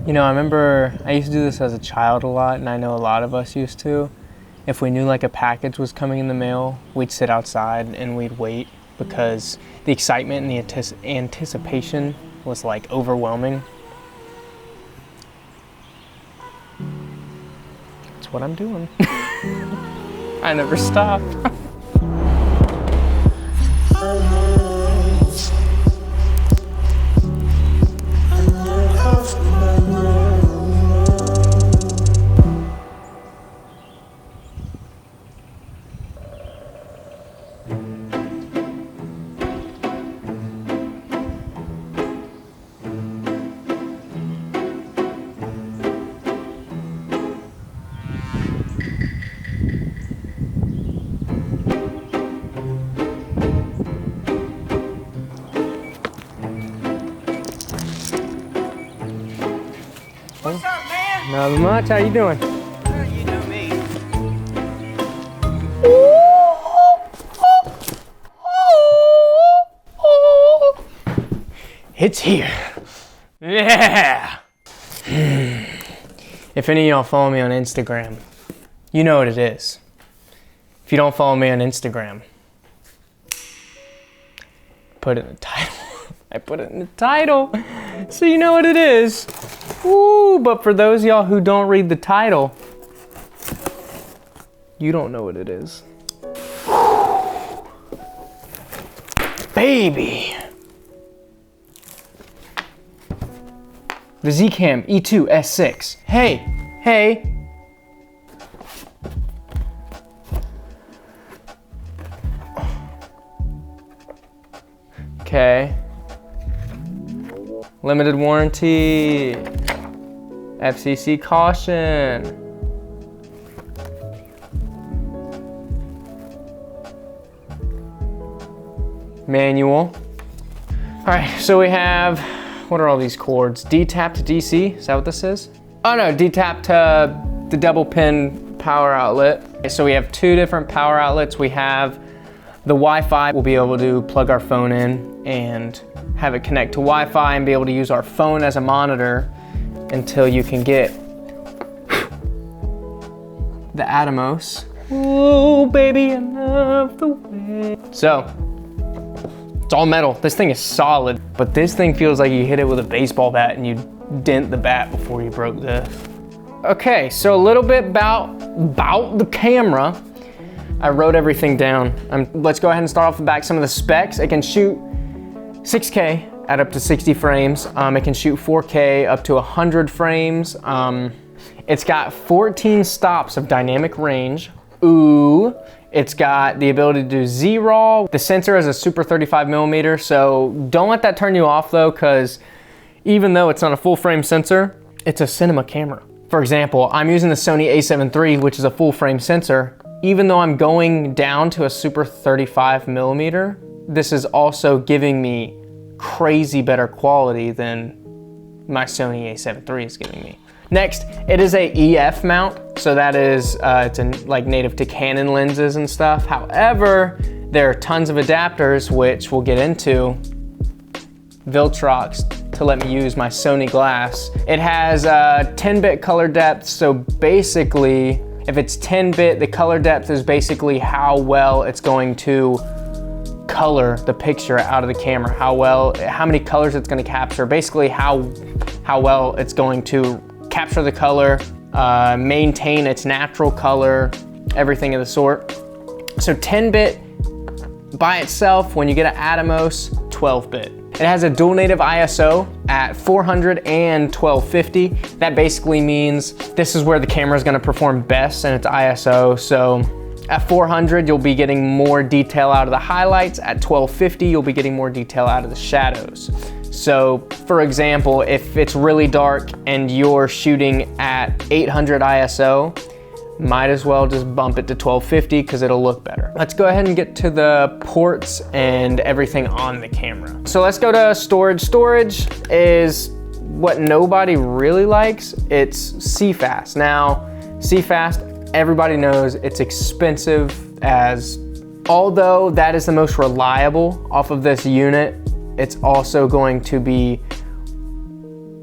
You know, I remember I used to do this as a child a lot, and I know a lot of us used to. If we knew like a package was coming in the mail, we'd sit outside and we'd wait because the excitement and the anticipation was like overwhelming. That's what I'm doing. I never stop. What's up, man? Not much. How you doing? Well, you know me. It's here. Yeah. If any of y'all follow me on Instagram, you know what it is. If you don't follow me on Instagram, put it in the title. I put it in the title, so you know what it is. Ooh, but for those of y'all who don't read the title, you don't know what it is. Baby. The Zcam E2 S6. Hey. Okay. Limited warranty. FCC caution. Manual. All right, so we have, what are all these cords? D-tap to DC, is that what this is? Oh no, D-tap to the double pin power outlet. Okay, so we have two different power outlets. We have the Wi-Fi. We'll be able to plug our phone in and have it connect to Wi-Fi and be able to use our phone as a monitor until you can get the Atomos. Oh, baby, I love the way. So, it's all metal. This thing is solid, but this thing feels like you hit it with a baseball bat and you dent the bat before you broke this. Okay, so a little bit about the camera. I wrote everything down. Let's go ahead and start off the back. Some of the specs. It can shoot 6K at up to 60 frames. It can shoot 4K up to 100 frames. It's got 14 stops of dynamic range. Ooh. It's got the ability to do Z-RAW. The sensor is a super 35mm, so don't let that turn you off though, because even though it's not a full frame sensor, it's a cinema camera. For example, I'm using the Sony a7 III, which is a full frame sensor. Even though I'm going down to a super 35mm, this is also giving me crazy better quality than my Sony a7 III is giving me. Next, it is a EF mount, so that is it's like native to Canon lenses and stuff. However, there are tons of adapters, which we'll get into, Viltrox, to let me use my Sony glass. It has 10-bit color depth, so basically, if it's 10-bit, the color depth is basically how well it's going to color the picture out of the camera, how many colors it's going to capture, basically how well it's going to capture the color, maintain its natural color, everything of the sort. So 10-bit by itself, when you get an Atomos, 12-bit. It has a dual native ISO at 400 and 1250. That basically means this is where the camera is going to perform best in its ISO. So at 400, you'll be getting more detail out of the highlights. At 1250, you'll be getting more detail out of the shadows. So for example, if it's really dark and you're shooting at 800 ISO, might as well just bump it to 1250 because it'll look better. Let's go ahead and get to the ports and everything on the camera. So let's go to storage. Storage is what nobody really likes. It's CFast. Now, CFast, everybody knows it's expensive, as although that is the most reliable off of this unit, it's also going to be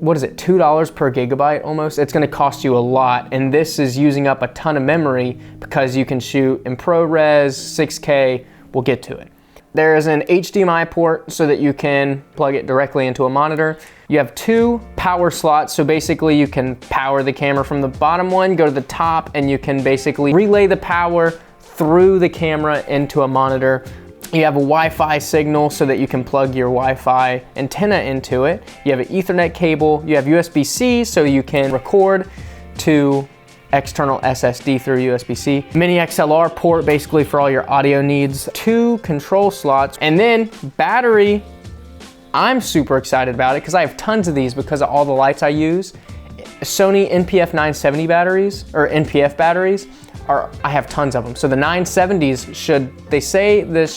what is it, $2 per gigabyte almost? It's gonna cost you a lot, and this is using up a ton of memory because you can shoot in ProRes, 6K, we'll get to it. There is an HDMI port so that you can plug it directly into a monitor. You have 2 power slots, so basically you can power the camera from the bottom one, go to the top, and you can basically relay the power through the camera into a monitor. You have a Wi-Fi signal so that you can plug your Wi-Fi antenna into it. You have an Ethernet cable. You have USB-C so you can record to external SSD through USB-C. Mini XLR port basically for all your audio needs. 2 control slots, and then battery. I'm super excited about it because I have tons of these because of all the lights I use. Sony NPF 970 batteries, or NPF batteries, I have tons of them. So the 970s they say this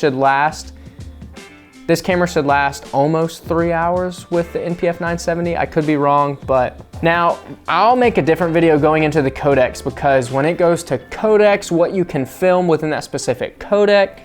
camera should last almost 3 hours with the NPF 970. I could be wrong, but now I'll make a different video going into the codecs, because when it goes to codecs, what you can film within that specific codec,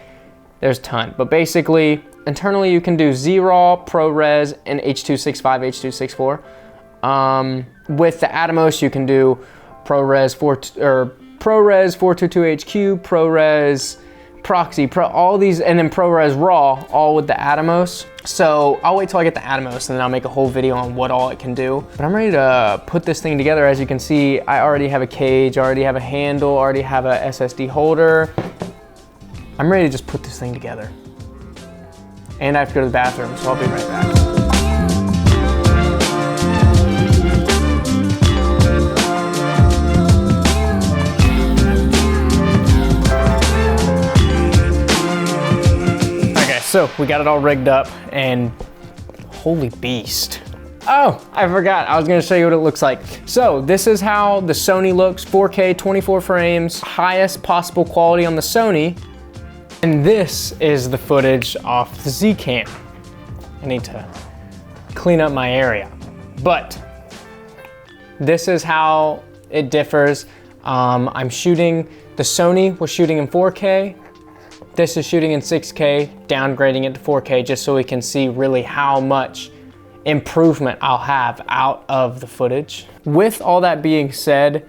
there's a ton. But basically, internally you can do ZRAW, ProRes, and H.265, H.264. With the Atomos, you can do ProRes 422HQ, ProRes Proxy, all these, and then ProRes RAW, all with the Atomos. So I'll wait till I get the Atomos and then I'll make a whole video on what all it can do. But I'm ready to put this thing together. As you can see, I already have a cage, I already have a handle, I already have a SSD holder. I'm ready to just put this thing together. And I have to go to the bathroom, so I'll be right back. So we got it all rigged up, and holy beast. Oh, I forgot, I was gonna show you what it looks like. So this is how the Sony looks, 4K, 24 frames, highest possible quality on the Sony. And this is the footage off the Zcam. I need to clean up my area. But this is how it differs. I'm shooting, the Sony was shooting in 4K. This is shooting in 6K, downgrading it to 4K just so we can see really how much improvement I'll have out of the footage. With all that being said,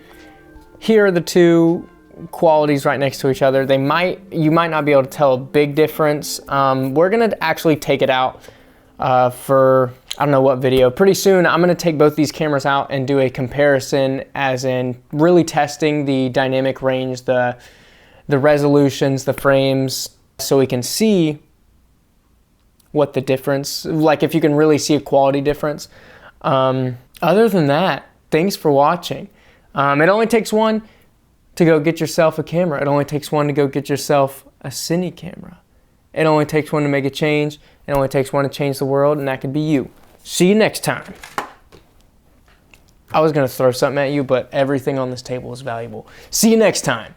here are the 2 qualities right next to each other. You might not be able to tell a big difference. We're gonna actually take it out for, I don't know what video. Pretty soon, I'm gonna take both these cameras out and do a comparison, as in really testing the dynamic range, the resolutions, the frames, so we can see what the difference, like if you can really see a quality difference. Other than that, thanks for watching. It only takes one to go get yourself a camera. It only takes one to go get yourself a cine camera. It only takes one to make a change. It only takes one to change the world, and that could be you. See you next time. I was gonna throw something at you, but everything on this table is valuable. See you next time.